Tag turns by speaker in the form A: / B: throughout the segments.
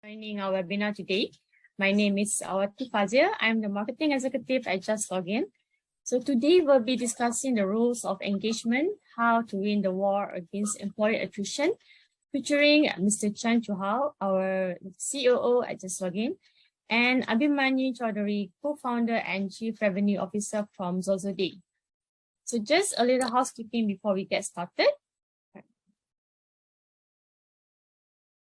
A: Joining our webinar today. My name is Awati Fazia. I'm the Marketing Executive at JustLogin. So today we'll be discussing the rules of engagement, how to win the war against employee attrition, featuring Mr. Chiou Hao, our COO at JustLogin, and Abhimanyu Choudhary, co-founder and Chief Revenue Officer from Xoxoday. So just a little housekeeping before we get started.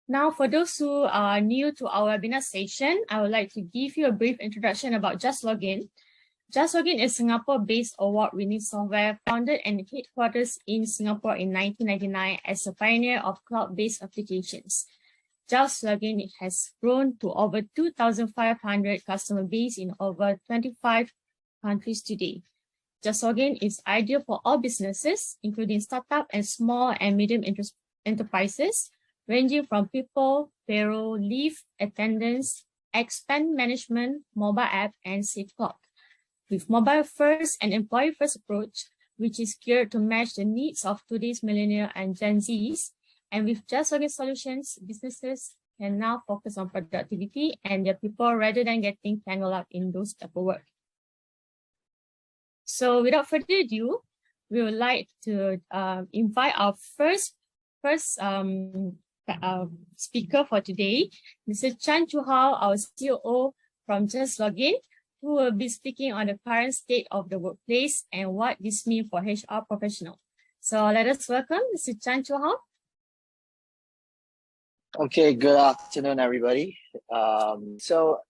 A: Now, for those who are new to our webinar session, I would like to give you a brief introduction about JustLogin. JustLogin is Singapore-based award-winning software founded and headquarters in Singapore in 1999 as a pioneer of cloud-based applications. JustLogin has grown to over 2,500 customer base in over 25 countries today. JustLogin is ideal for all businesses, including startup and small and medium enterprises, ranging from people, payroll, leave, attendance, expense management, mobile app, and safe clock. With mobile first and employee first approach, which is geared to match the needs of today's millennial and Gen Zs, and with JustLogin solutions, businesses can now focus on productivity and their people rather than getting tangled up in those type of work. So without further ado, we would like to invite our first speaker for today, Mr. Chiou Hao, our COO from JustLogin, who will be speaking on the current state of the workplace and what this means for HR professionals. So let us welcome Mr. Chiou Hao.
B: Okay, good afternoon, everybody. So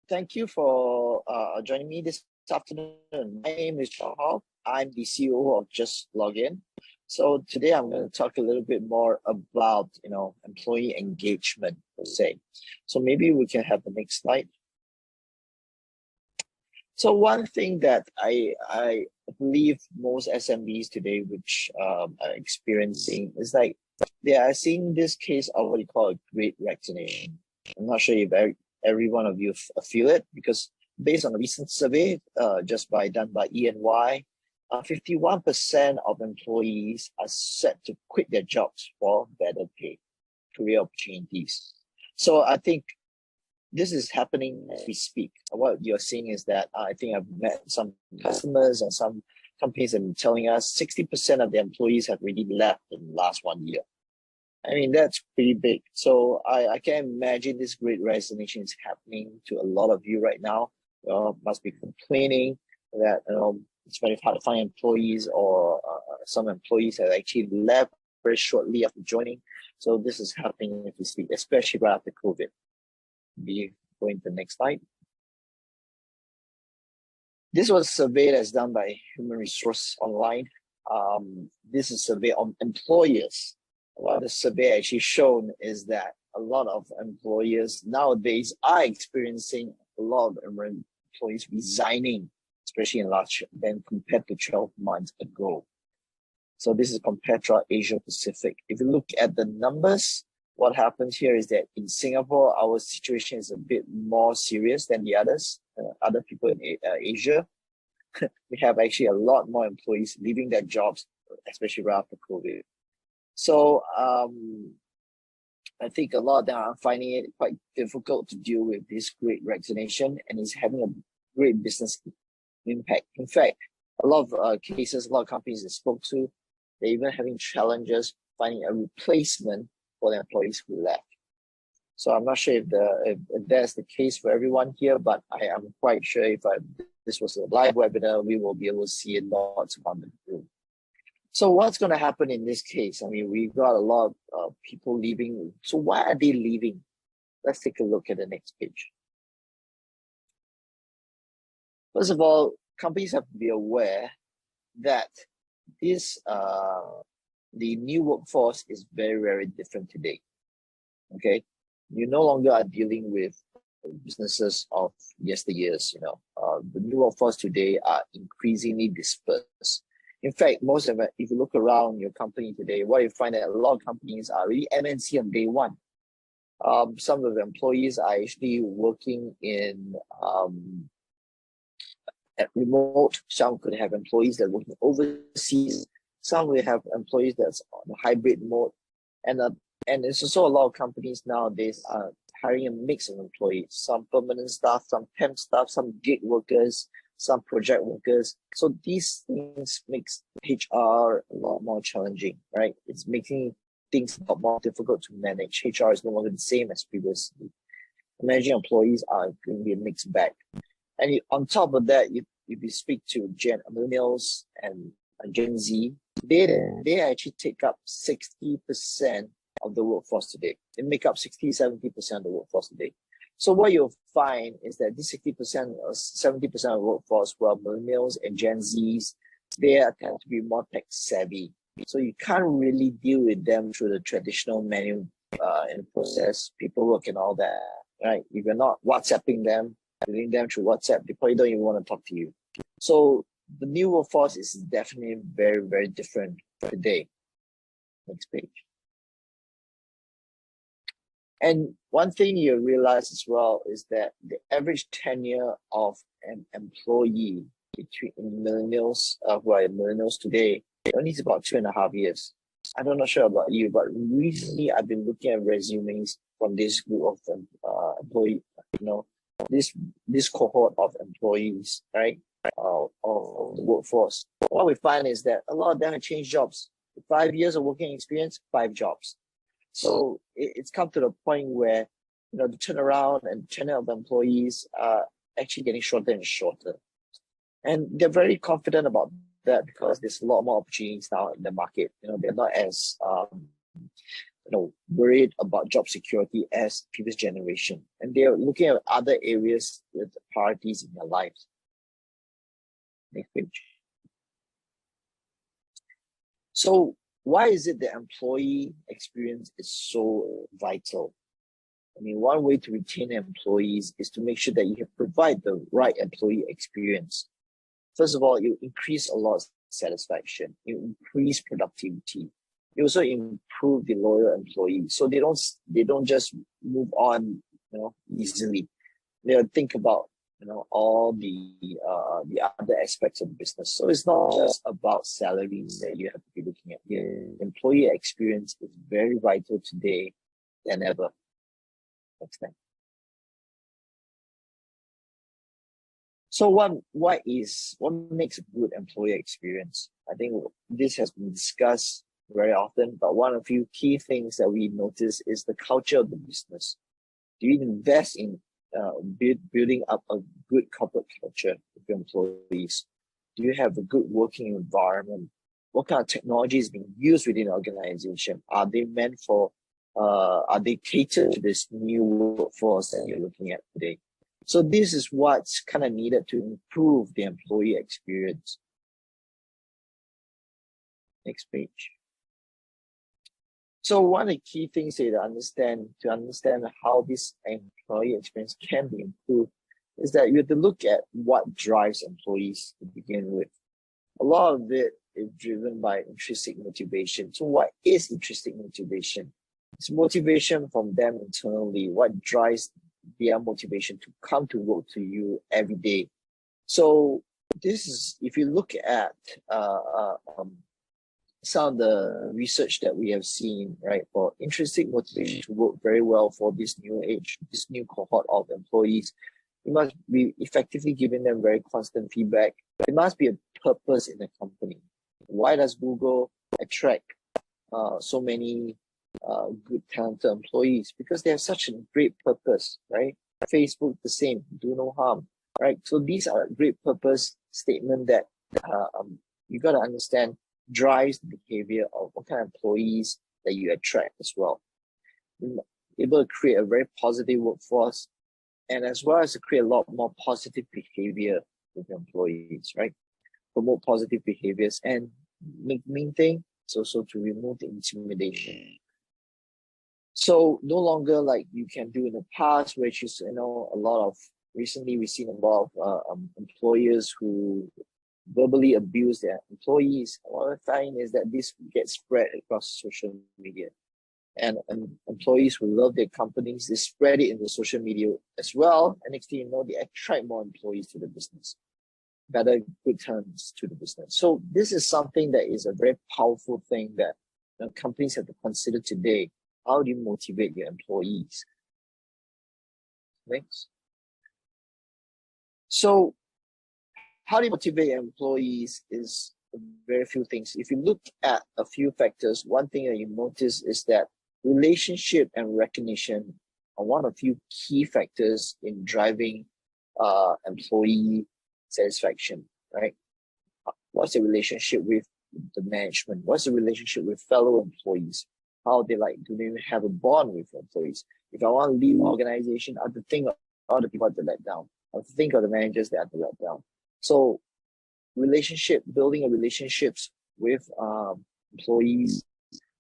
B: thank you for joining me this afternoon. My name is Chiou Hao. I'm the COO of JustLogin. So today I'm going to talk a little bit more about, employee engagement per se. So maybe we can have the next slide. So one thing that I believe most SMBs today, which are experiencing, is like they are seeing this case of what you call a great resignation. I'm not sure if every one of you feel it, because based on a recent survey done by E&Y, 51% of employees are set to quit their jobs for better pay, career opportunities. So I think this is happening as we speak. What you're seeing is that I think I've met some customers and some companies have been telling us 60% of the employees have already left in the last 1 year. I mean, that's pretty big. So I can imagine this great resignation is happening to a lot of you right now. Must be complaining that, it's very hard to find employees, or some employees have actually left very shortly after joining. So this is happening as we speak, especially right after COVID. Be going to the next slide. This was a survey that's done by Human Resource Online. This is a survey on employers. What the survey actually shown is that a lot of employers nowadays are experiencing a lot of employees resigning, especially in large than compared to 12 months ago. So this is compared to Asia Pacific. If you look at the numbers, what happens here is that in Singapore, our situation is a bit more serious than the other people in Asia. We have actually a lot more employees leaving their jobs, especially right after COVID. So I think a lot of them are finding it quite difficult to deal with this great resignation, and it's having a great business impact. In fact, a lot of cases, a lot of companies I spoke to, they're even having challenges finding a replacement for the employees who left. So I'm not sure if that's the case for everyone here, but I am quite sure if this was a live webinar, we will be able to see lots around the room. So what's going to happen in this case? I mean, we've got a lot of people leaving. So why are they leaving? Let's take a look at the next page. First of all, companies have to be aware that the new workforce is very, very different today. Okay, you no longer are dealing with businesses of yesteryears. The new workforce today are increasingly dispersed. In fact, most of it, if you look around your company today, what you find that a lot of companies are really MNC on day one. Some of the employees are actually working in at remote. Some could have employees that are working overseas. Some will have employees that's on a hybrid mode, and there's also a lot of companies nowadays are hiring a mix of employees, some permanent staff, some temp staff, some gig workers, some project workers. So these things makes HR a lot more challenging, right? It's making things a lot more difficult to manage. HR is no longer the same as previously. Managing employees are going to be a mixed bag. And on top of that, if you speak to millennials and Gen Z, they actually take up 60% of the workforce today. They make up 60-70% of the workforce today. So what you'll find is that this 60% or 70% of the workforce, well, millennials and Gen Zs, they tend to be more tech savvy. So you can't really deal with them through the traditional manual and process, paperwork and all that, right? If you're not WhatsApping them, doing them through WhatsApp, they probably don't even want to talk to you. So the new workforce is definitely very, very different today. Next page. And one thing you realize as well is that the average tenure of an employee between millennials, who are millennials today, only is about 2.5 years. I'm not sure about you, but recently I've been looking at resumes from this group of employee, this cohort of employees, right, of the workforce. What we find is that a lot of them have changed jobs. 5 years of working experience, 5 jobs. So it's come to the point where, the turnaround and tenure of employees are actually getting shorter and shorter. And they're very confident about that because there's a lot more opportunities now in the market. They're not as worried about job security as previous generation. And they're looking at other areas with priorities in their lives. Next page. So why is it that employee experience is so vital? I mean, one way to retain employees is to make sure that you provide the right employee experience. First of all, you increase a lot of satisfaction. You increase productivity. You also improve the loyal employees, so they don't just move on, easily. They'll think about, all the other aspects of the business. So it's not just about salaries that you have to be looking at. The employee experience is very vital today than ever. Next time. So what makes a good employee experience? I think this has been discussed very often, but one of the few key things that we notice is the culture of the business. Do you invest in building up a good corporate culture with your employees? Do you have a good working environment? What kind of technology is being used within the organization? Are they catered to this new workforce that you're looking at today? So this is what's kind of needed to improve the employee experience. Next page. So one of the key things to understand how this employee experience can be improved is that you have to look at what drives employees to begin with. A lot of it is driven by intrinsic motivation. So what is intrinsic motivation? It's motivation from them internally. What drives their motivation to come to work to you every day? So this is, if you look at some of the research that we have seen, right, for intrinsic motivation to work very well for this new cohort of employees, you must be effectively giving them very constant feedback. There must be a purpose in the company. Why does Google attract so many good talented employees? Because they have such a great purpose, right? Facebook, the same, do no harm, right? So these are great purpose statement that you got to understand drives the behavior of what kind of employees that you attract as well. You're able to create a very positive workforce, and as well as to create a lot more positive behavior with your employees, right? Promote positive behaviors, and main thing is also to remove the intimidation. So no longer like you can do in the past, which is, recently we've seen a lot of employers who verbally abuse their employees. What I find is that this gets spread across social media. And employees who love their companies, they spread it into social media as well. And next thing you know, they attract more employees to the business. Better good terms to the business. So this is something that is a very powerful thing that companies have to consider today. How do you motivate your employees? Next. So how do you motivate employees is very few things. If you look at a few factors, one thing that you notice is that relationship and recognition are one of few key factors in driving employee satisfaction, right? What's the relationship with the management? What's the relationship with fellow employees? How they like, do they have a bond with employees? If I want to leave an organization, I have to think of all the people that let down. I have to think of the managers that have to let down. So building a relationships with employees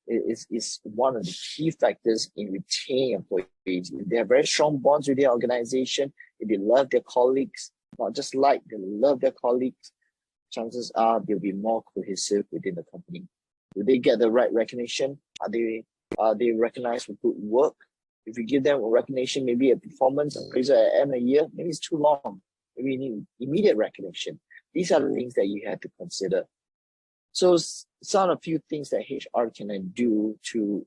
B: is one of the key factors in retaining employees. If they have very strong bonds with their organization, if they love their colleagues, not just like, they love their colleagues, chances are they'll be more cohesive within the company. Do they get the right recognition? Are they recognized for good work? If you give them a recognition, maybe a performance appraisal at the end of the year, maybe it's too long. Maybe you need immediate recognition. These are the things that you have to consider. So some of a few things that HR can do to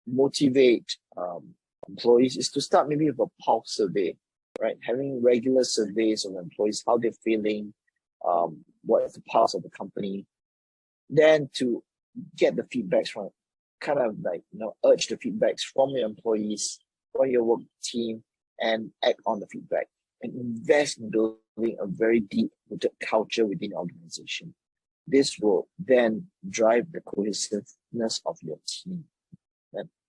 B: motivate employees is to start maybe with a pulse survey, right? Having regular surveys of employees, how they're feeling, what is the pulse of the company. Then to get the feedbacks from, kind of like, urge the feedbacks from your employees, from your work team, and act on the feedback and invest in building a very deep-rooted culture within the organization. This will then drive the cohesiveness of your team.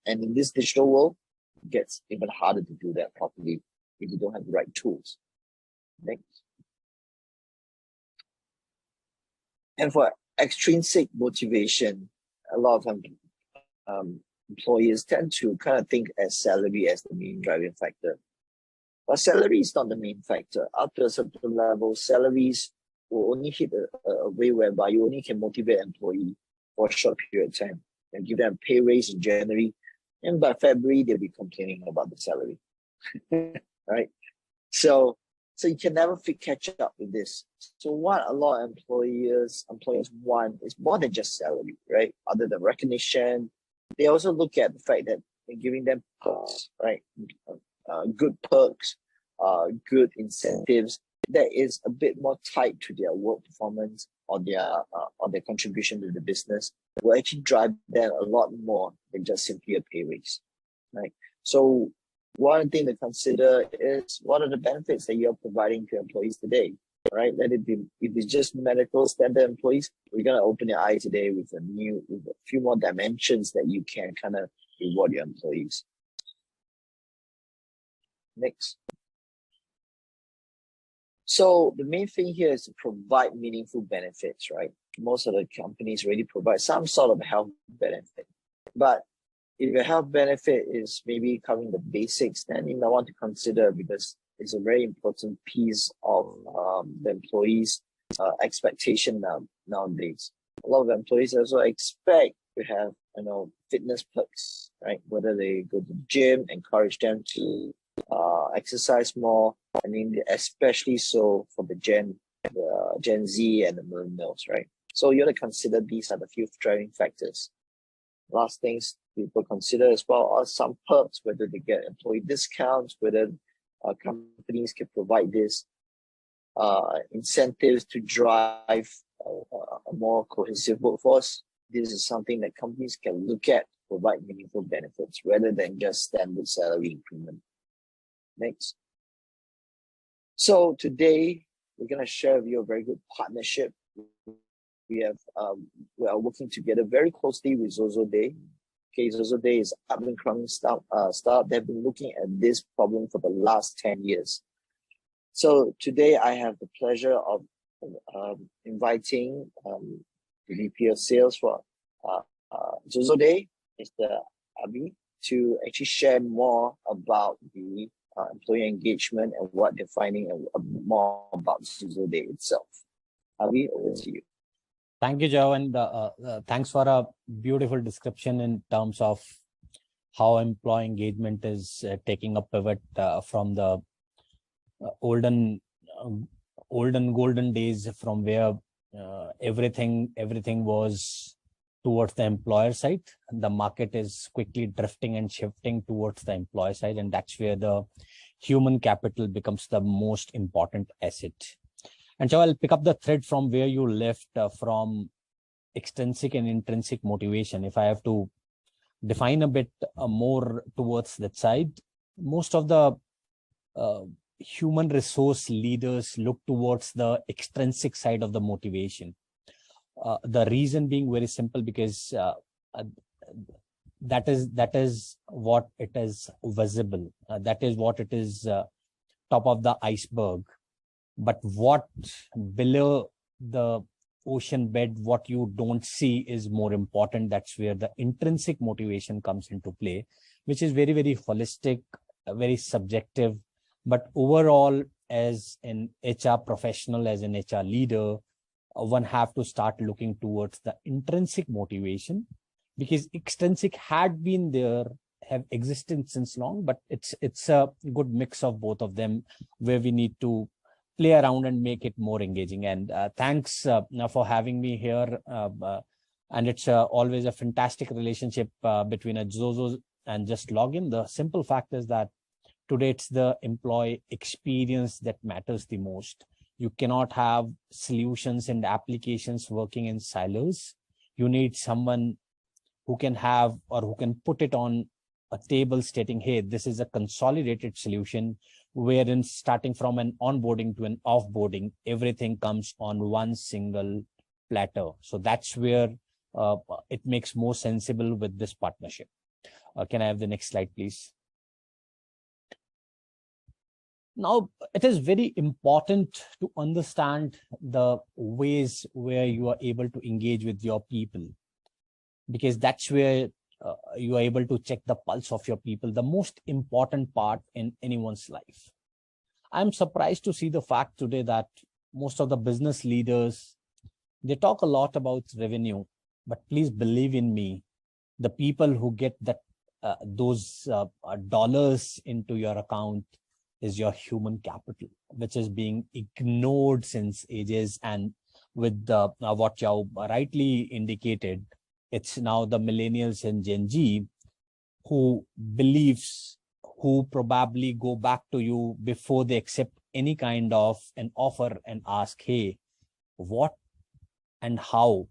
B: And in this digital world, it gets even harder to do that properly if you don't have the right tools. Next. And for extrinsic motivation, a lot of employers tend to kind of think as salary as the main driving factor. But salary is not the main factor. Up to a certain level, salaries will only hit a way whereby you only can motivate an employee for a short period of time and give them a pay raise in January. And by February, they'll be complaining about the salary, right? So you can never catch up with this. So what a lot of employers want is more than just salary, right? Other than recognition, they also look at the fact that they're giving them perks, right? Good perks, good incentives that is a bit more tied to their work performance or their contribution to the business will actually drive them a lot more than just simply a pay raise, right? So one thing to consider is what are the benefits that you're providing to employees today, right? Let it be, if it's just medical standard employees, we're going to open your eye today with a few more dimensions that you can kind of reward your employees. Next. So the main thing here is to provide meaningful benefits, right? Most of the companies already provide some sort of health benefit. But if your health benefit is maybe covering the basics, then you might want to consider, because it's a very important piece of the employees' expectation nowadays. A lot of employees also expect to have, fitness perks, right? Whether they go to the gym, encourage them to exercise more. I mean, especially so for the Gen Z and the millennials, right? So you have to consider these are the few driving factors. Last things people consider as well are some perks, whether they get employee discounts, whether companies can provide this incentives to drive a more cohesive workforce. This is something that companies can look at to provide meaningful benefits rather than just standard salary increment. Next. So today we're going to share with you a very good partnership. We are working together very closely with Xoxoday. Okay, Xoxoday is up and coming startup. They've been looking at this problem for the last 10 years. So today I have the pleasure of inviting the VP of Sales for Xoxoday, Mr. Abhi, to actually share more about the employee engagement and what they're finding and more about Xoxoday itself. Abhi, over to you.
C: Thank you, Joe, and thanks for a beautiful description in terms of how employee engagement is taking a pivot from the olden golden days, from where everything was towards the employer side. The market is quickly drifting and shifting towards the employer side, and that's where the human capital becomes the most important asset. And so I'll pick up the thread from where you left, from extrinsic and intrinsic motivation. If I have to define a bit more towards that side, most of the human resource leaders look towards the extrinsic side of the motivation. The reason being very simple, because that is what it is visible. That is what it is top of the iceberg. But what below the ocean bed, what you don't see, is more important. That's where the intrinsic motivation comes into play, which is very, very holistic, very subjective. But overall, as an HR professional, as an HR leader, one have to start looking towards the intrinsic motivation, because extrinsic had been there, have existed since long, but it's a good mix of both of them, where we need to play around and make it more engaging. And thanks for having me here. And it's always a fantastic relationship between a Xoxo and JustLogin. The simple fact is that today it's the employee experience that matters the most. You cannot have solutions and applications working in silos. You need someone who can have, or who can put it on a table stating, hey, this is a consolidated solution, wherein starting from an onboarding to an offboarding, everything comes on one single platter. So that's where it makes more sensible with this partnership. Can I have the next slide, please? Now, it is very important to understand the ways where you are able to engage with your people, because that's where you are able to check the pulse of your people, the most important part in anyone's life. I'm surprised to see the fact today that most of the business leaders, they talk a lot about revenue, but please believe in me, the people who get that those dollars into your account is your human capital, which is being ignored since ages. And with what Chow rightly indicated, it's now the millennials and Gen Z who probably go back to you before they accept any kind of an offer and ask, hey, what and how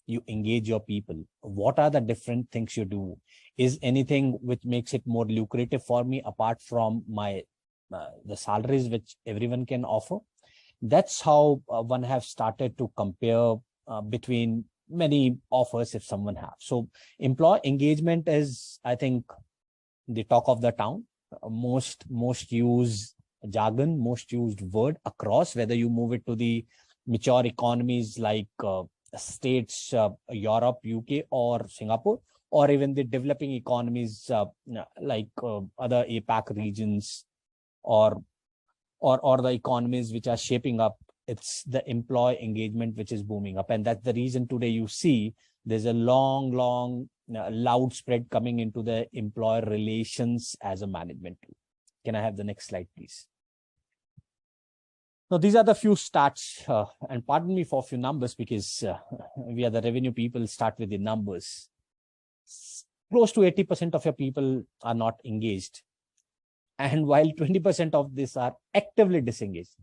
C: you engage your people? What are the different things you do? Is anything which makes it more lucrative for me apart from my the salaries which everyone can offer? That's how one have started to compare between many offers if someone have. So employee engagement is, I think, the talk of the town. Most used jargon, most used word across, whether you move it to the mature economies like States, Europe, UK or Singapore, or even the developing economies like other APAC regions, or the economies which are shaping up. It's the employee engagement which is booming up. And that's the reason today you see there's a long loud spread coming into the employer relations as a management tool. Can I have the next slide, please? Now, these are the few stats, and pardon me for a few numbers, because we are the revenue people, start with the numbers. Close to 80% of your people are not engaged. And while 20% of this are actively disengaged,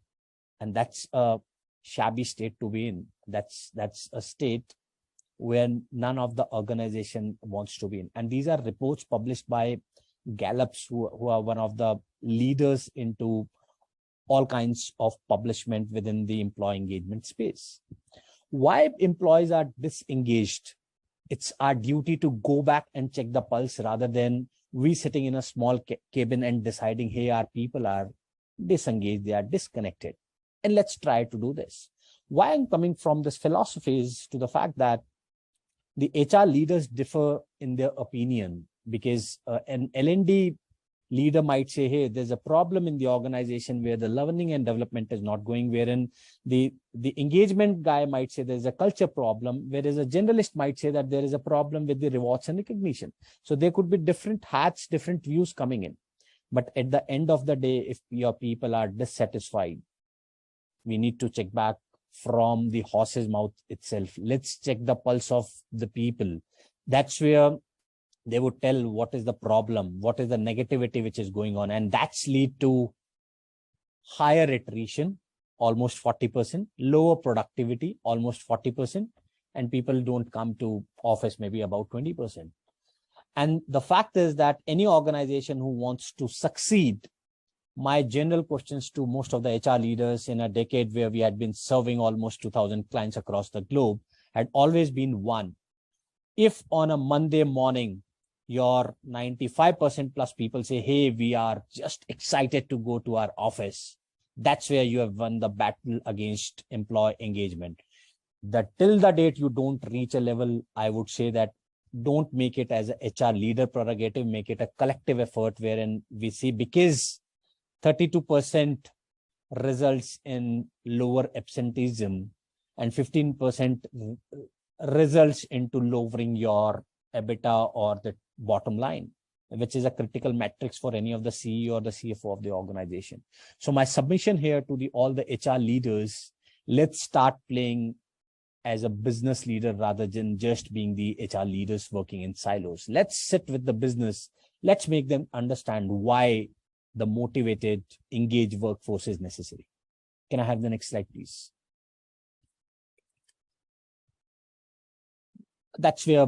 C: and that's a shabby state to be in. That's a state where none of the organization wants to be in. And these are reports published by Gallups, who are one of the leaders into all kinds of publishment within the employee engagement space. Why employees are disengaged? It's our duty to go back and check the pulse, rather than we sitting in a small cabin and deciding, hey, our people are disengaged, they are disconnected. And let's try to do this. Why I'm coming from this philosophy is to the fact that the HR leaders differ in their opinion, because an L&D leader might say, hey, there's a problem in the organization where the learning and development is not going, wherein the engagement guy might say there's a culture problem, whereas a generalist might say that there is a problem with the rewards and recognition. So there could be different hats, different views coming in. But at the end of the day, if your people are dissatisfied, we need to check back from the horse's mouth itself. Let's check the pulse of the people. That's where they would tell what is the problem, what is the negativity which is going on. And that's lead to higher attrition, almost 40%, lower productivity, almost 40%, and people don't come to office maybe about 20%. And the fact is that any organization who wants to succeed, my general questions to most of the HR leaders in a decade where we had been serving almost 2,000 clients across the globe had always been one. If on a Monday morning, your 95% plus people say, hey, we are just excited to go to our office, that's where you have won the battle against employee engagement. That till the date you don't reach a level, I would say that don't make it as a HR leader prerogative, make it a collective effort wherein we see, because 32% results in lower absenteeism and 15% results into lowering your EBITDA or the bottom line, which is a critical metrics for any of the CEO or the CFO of the organization. So my submission here to all the HR leaders, let's start playing as a business leader rather than just being the HR leaders working in silos. Let's sit with the business. Let's make them understand why the motivated, engaged workforce is necessary. Can I have the next slide, please? That's where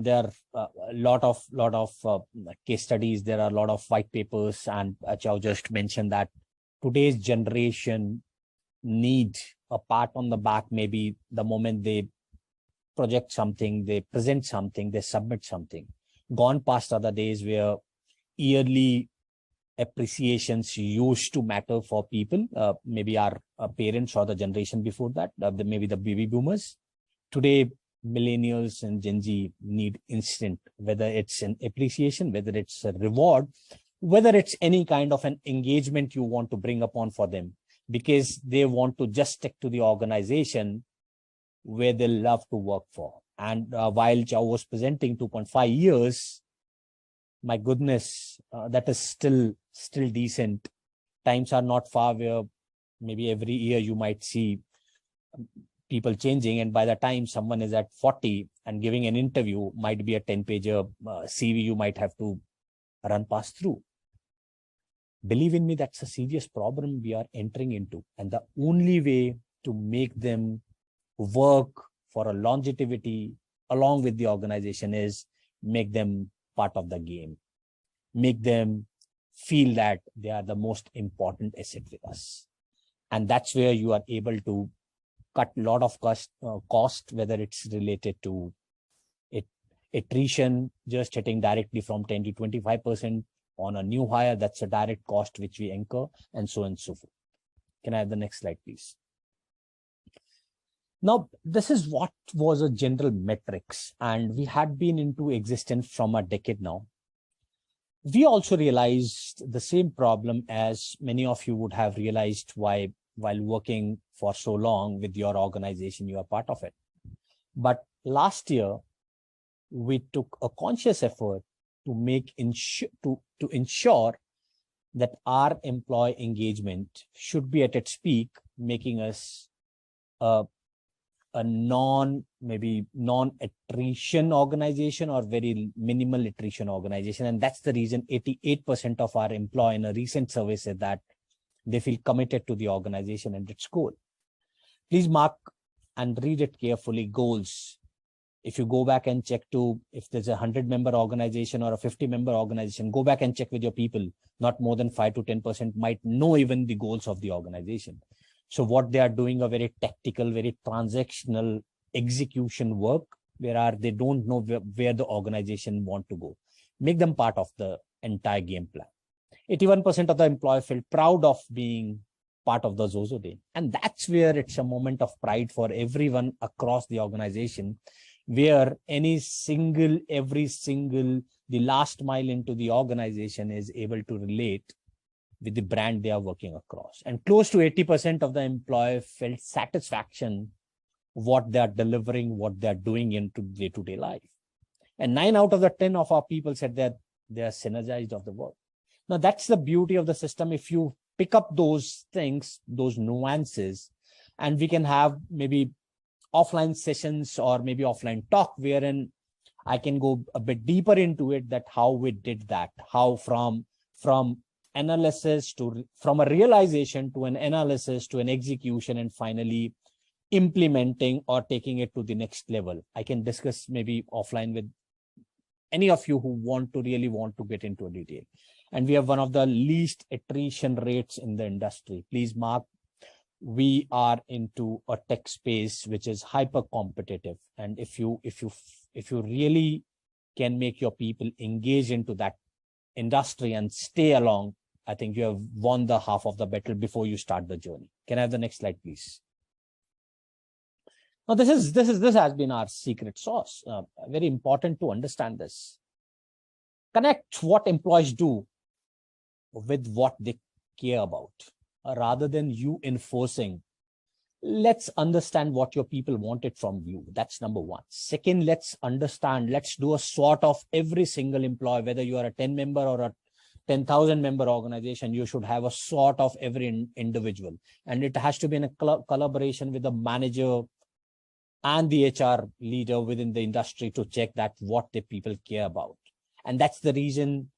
C: there are a lot of case studies. There are a lot of white papers, and Chow just mentioned that today's generation need a pat on the back. Maybe the moment they project something, they present something, they submit something. Gone past are the days where yearly appreciations used to matter for people, maybe our parents or the generation before that, maybe the baby boomers. Today, millennials and Gen Z need instant, whether it's an appreciation, whether it's a reward, whether it's any kind of an engagement you want to bring upon for them, because they want to just stick to the organization where they love to work for. And while Chow was presenting 2.5 years, my goodness, that is still decent. Times are not far where maybe every year you might see people changing, and by the time someone is at 40 and giving an interview, might be a 10-pager CV you might have to run past through. Believe in me, that's a serious problem we are entering into. And the only way to make them work for a longevity along with the organization is make them part of the game. Make them feel that they are the most important asset with us. And that's where you are able to cut a lot of cost, whether it's related to attrition, just hitting directly from 10 to 25% on a new hire. That's a direct cost which we incur, and so on and so forth. Can I have the next slide, please? Now, this is what was a general metrics, and we had been into existence from a decade now. We also realized the same problem as many of you would have realized while working for so long with your organization, you are part of it. But last year, we took a conscious effort to ensure that our employee engagement should be at its peak, making us a non-attrition organization or very minimal attrition organization. And that's the reason 88% of our employees in a recent survey said that they feel committed to the organization and its goal. Please mark and read it carefully. Goals. If you go back and check if there's a 100-member organization or a 50-member organization, go back and check with your people. Not more than 5 to 10% might know even the goals of the organization. So what they are doing a very tactical, very transactional execution work, where they don't know where the organization want to go. Make them part of the entire game plan. 81% of the employees felt proud of being part of the Xoxoday. And that's where it's a moment of pride for everyone across the organization, where the last mile into the organization is able to relate with the brand they are working across. And close to 80% of the employees felt satisfaction what they are delivering, what they are doing into day-to-day life. And 9 out of the 10 of our people said that they are synergized of the work. Now, that's the beauty of the system. If you pick up those things, those nuances, And we can have maybe offline sessions or maybe offline talk wherein I can go a bit deeper into it, that how we did that, how from analysis to, from a realization to an analysis to an execution, and finally implementing or taking it to the next level. I can discuss maybe offline with any of you who really want to get into a detail. And we have one of the least attrition rates in the industry. Please mark, we are into a tech space which is hyper competitive. And if you really can make your people engage into that industry and stay along, I think you have won the half of the battle before you start the journey. Can I have the next slide, please? Now, this has been our secret sauce. Very important to understand this. Connect what employees do with what they care about, rather than you enforcing. Let's understand what your people wanted from you. That's number one. Second, let's understand, let's do a SWOT of every single employee, whether you are a 10-member or a 10,000 member organization, you should have a SWOT of every individual. And it has to be in a collaboration with the manager and the HR leader within the industry to check that what the people care about. And that's the reason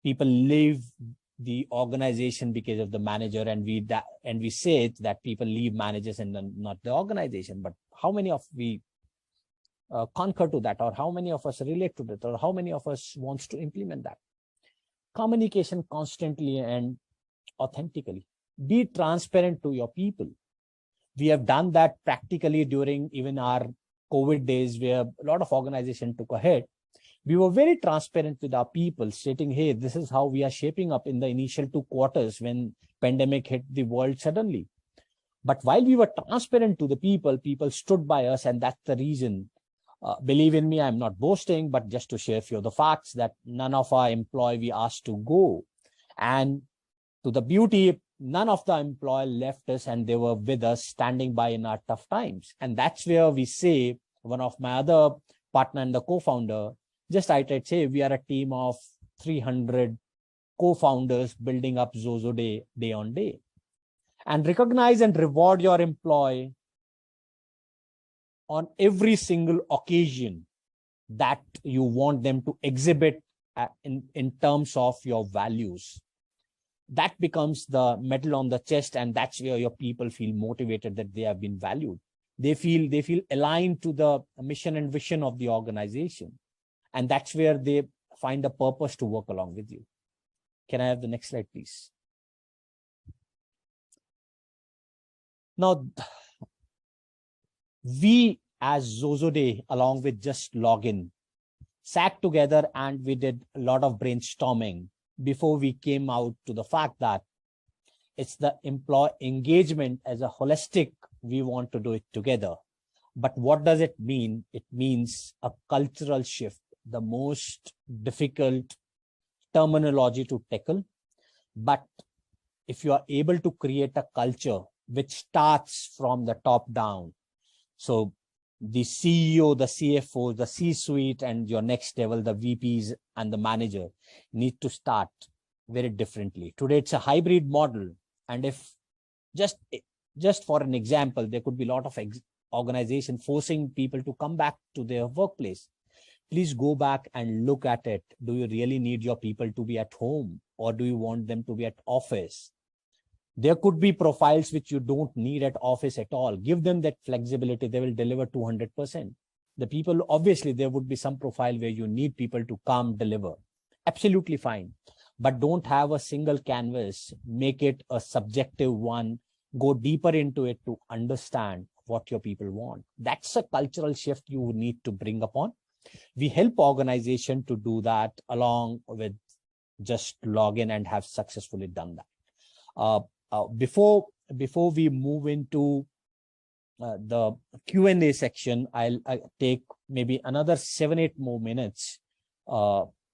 C: people leave the organization because of the manager, and we say it, that people leave managers and not the organization. But how many of we concur to that, or how many of us relate to that, or how many of us wants to implement that? Communication constantly and authentically. Be transparent to your people. We have done that practically during even our COVID days, where a lot of organizations took ahead. We were very transparent with our people, stating, hey, this is how we are shaping up in the initial 2 quarters when pandemic hit the world suddenly. But while we were transparent to the people, people stood by us, and that's the reason. Believe in me, I'm not boasting, but just to share a few of the facts, that none of our employees we asked to go. And to the beauty, none of the employees left us, and they were with us, standing by in our tough times. And that's where we say, one of my other partner and the co-founder, just I say, we are a team of 300 co-founders building up Xoxoday day on day. And recognize and reward your employee on every single occasion that you want them to exhibit in terms of your values. That becomes the medal on the chest, and that's where your people feel motivated, that they have been valued. They feel aligned to the mission and vision of the organization. And that's where they find a purpose to work along with you. Can I have the next slide, please? Now, we as Xoxoday, along with JustLogin, sat together and we did a lot of brainstorming before we came out to the fact that it's the employee engagement as a holistic, we want to do it together. But what does it mean? It means a cultural shift, the most difficult terminology to tackle. But if you are able to create a culture which starts from the top down, so the CEO, the CFO, the C-suite, and your next level, the VPs and the manager, need to start very differently. Today, it's a hybrid model. And if just for an example, there could be a lot of organization forcing people to come back to their workplace. Please go back and look at it. Do you really need your people to be at home, or do you want them to be at office? There could be profiles which you don't need at office at all. Give them that flexibility. They will deliver 200%. The people, obviously, there would be some profile where you need people to come deliver. Absolutely fine. But don't have a single canvas. Make it a subjective one. Go deeper into it to understand what your people want. That's a cultural shift you need to bring upon. We help organization to do that along with JustLogin, and have successfully done that. Before we move into the Q&A section, I'll take maybe another 7-8 more minutes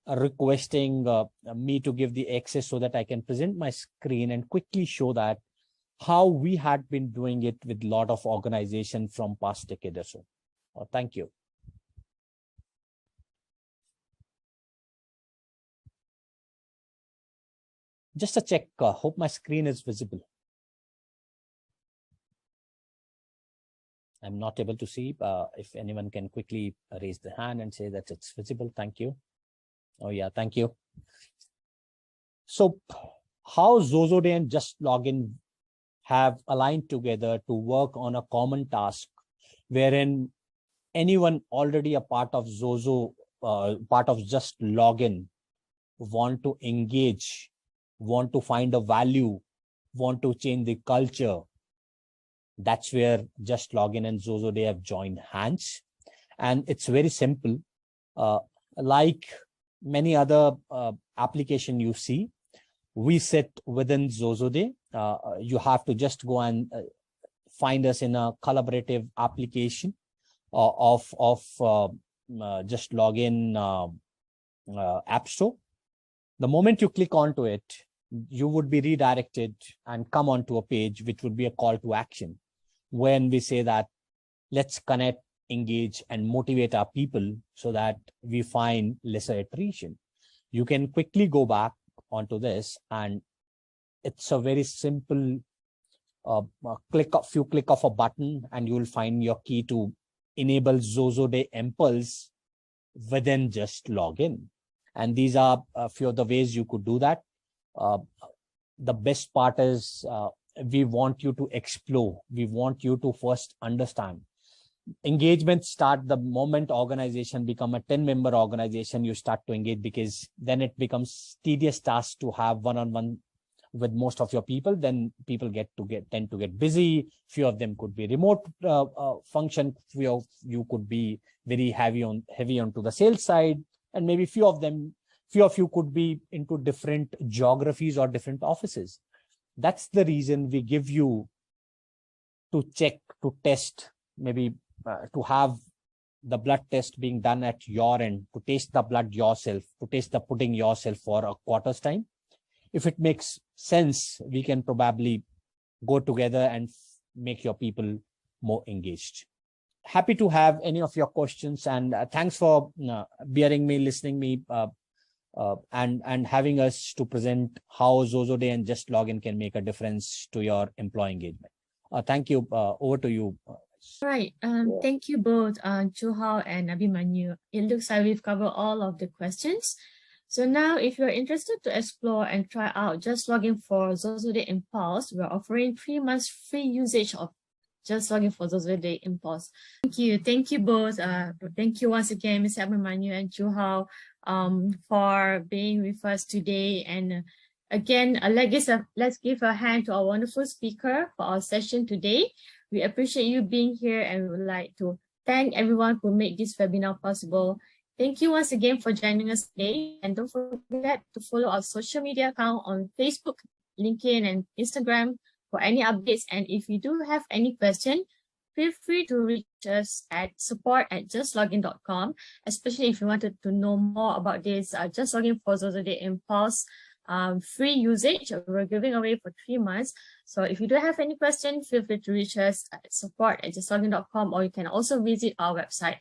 C: requesting me to give the access so that I can present my screen and quickly show that how we had been doing it with a lot of organizations from past decade or so. Thank you. Just a check. Hope my screen is visible. I'm not able to see. If anyone can quickly raise the hand and say that it's visible. Thank you. Oh yeah, thank you. So how Xoxoday and JustLogin have aligned together to work on a common task wherein anyone already a part of Xoxo, part of JustLogin want to engage, want to find a value, want to change the culture. That's where JustLogin and Xoxoday have joined hands. And it's very simple. Like many other application you see, we sit within Xoxoday. You have to just go and find us in a collaborative application of JustLogin App Store. The moment you click onto it, you would be redirected and come onto a page which would be a call to action. When we say that let's connect, engage, and motivate our people so that we find lesser attrition. You can quickly go back onto this, and it's a very simple click of a button, and you will find your key to enable Xoxoday Impulse within JustLogin. And these are a few of the ways you could do that. The best part is we want you to explore. We want you to first understand. Engagement start the moment organization become a 10-member organization. You start to engage, because then it becomes tedious task to have one-on-one with most of your people. Then people tend to get busy. Few of them could be remote function. Few of you could be very heavy onto the sales side, and maybe few of you could be into different geographies or different offices. That's the reason we give you to check, to test, maybe to have the blood test being done at your end, to taste the blood yourself, to taste the pudding yourself for a quarter's time. If it makes sense, we can probably go together and make your people more engaged. Happy to have any of your questions, and thanks for bearing me, listening me, and having us to present how Xoxoday and JustLogin can make a difference to your employee engagement. Thank you. Over to you.
A: Right. Thank you both, Chiou Hao and Abhimanyu. It looks like we've covered all of the questions. So now, if you're interested to explore and try out JustLogin for Xoxoday Impulse, we're offering 3 months free usage of JustLogin for Xoxoday Impulse. Thank you both. Thank you once again, Mr. Abhimanyu and Chiou Hao, for being with us today. And again, let's give a hand to our wonderful speaker for our session today. We appreciate you being here, and we would like to thank everyone who made this webinar possible. Thank you once again for joining us today. And don't forget to follow our social media account on Facebook, LinkedIn, and Instagram for any updates. And if you do have any question, feel free to reach us at support@justlogin.com, especially if you wanted to know more about this JustLogin for Xoxoday Impulse free usage. We're giving away for 3 months. So if you do have any questions, feel free to reach us at support@justlogin.com, or you can also visit our website.